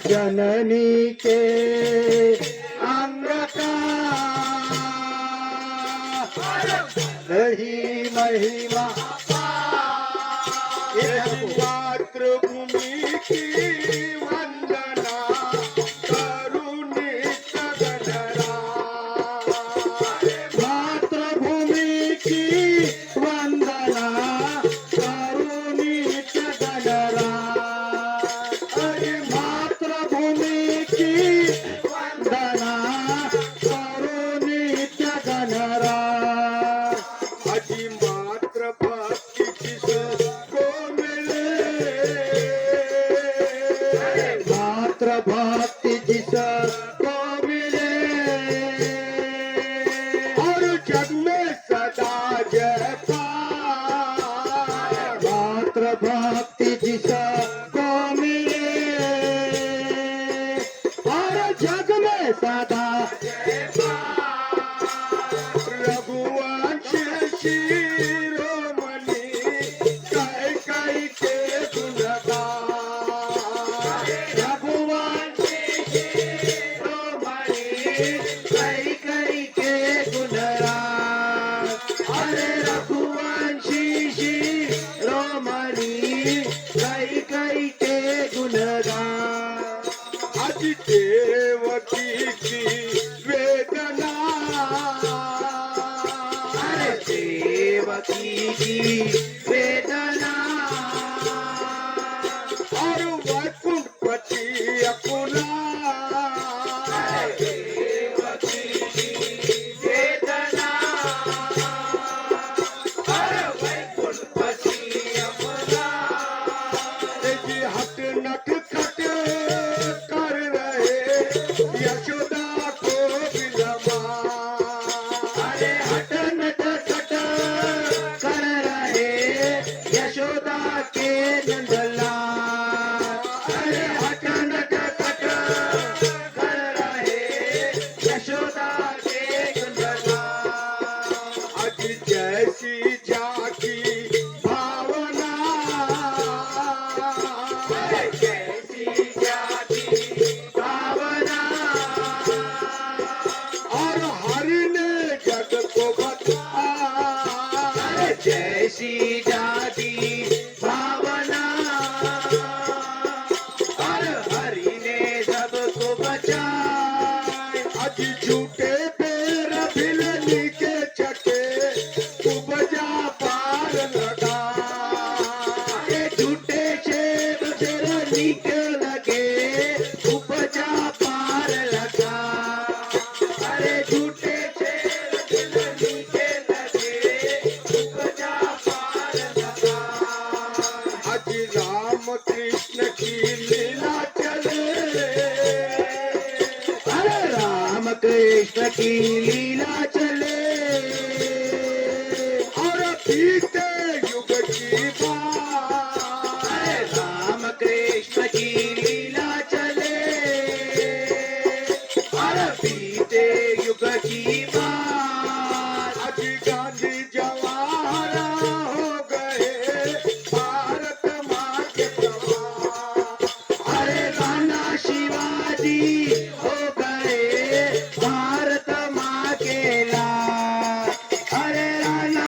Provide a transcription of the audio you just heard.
जननी के अंग का रही महिमा मातृभूमि की वंदना करुणी सगनरा मातृभूमि की वंदना करुणी गणरा अरे मातृभूमि की वंदना करुणी गणरा अजी मातृभक्तीची को मिले मातृभक्ति जिसको मिले और जग में सदा जयकार मातृभक्ति जिसको मिले और जग में सदा रघुवंश शिरोमणि कह कह के गुणगान रघुवंशी शिरोमणि कई कई के गुणराज अरे रघुवंशी शिरोमणि कई कई के गुणगान अजी देवकी की वेदना अरे देवकी की वेदना और वैकुंठपति अकुला देवकी की वेदना अरे वैकुंठपति अमला जी हट नट खट कर रहे यशोदा को बिलमा अरे हट नट खट कर रहे यशोदा के नंदला अरे हट नट खट कर रहे यशोदा के नंदला अज जैसी जाकी भावना अरे कैसी जाती भावना और हरि ने जग को बताया अरे जैसी जाती भावना और हरि ने सबको बचाए अज झूठे पैर भिलनी के चके उपजा पार लगा ये झूठे छेद तेरा नीक लगे उपजा पार लगा अरे झूठे छेद तेरा नीक लगे उपजा पार लगा अज राम कृष्ण की लीला चले अरे राम कृष्ण की लीला चले और बीते युग की बात अरे राम कृष्ण की लीला चले और बीते युग की बात अज गांधी जवाहर हो गए भारत माँ के प्रभा अरे राणा शिवाजी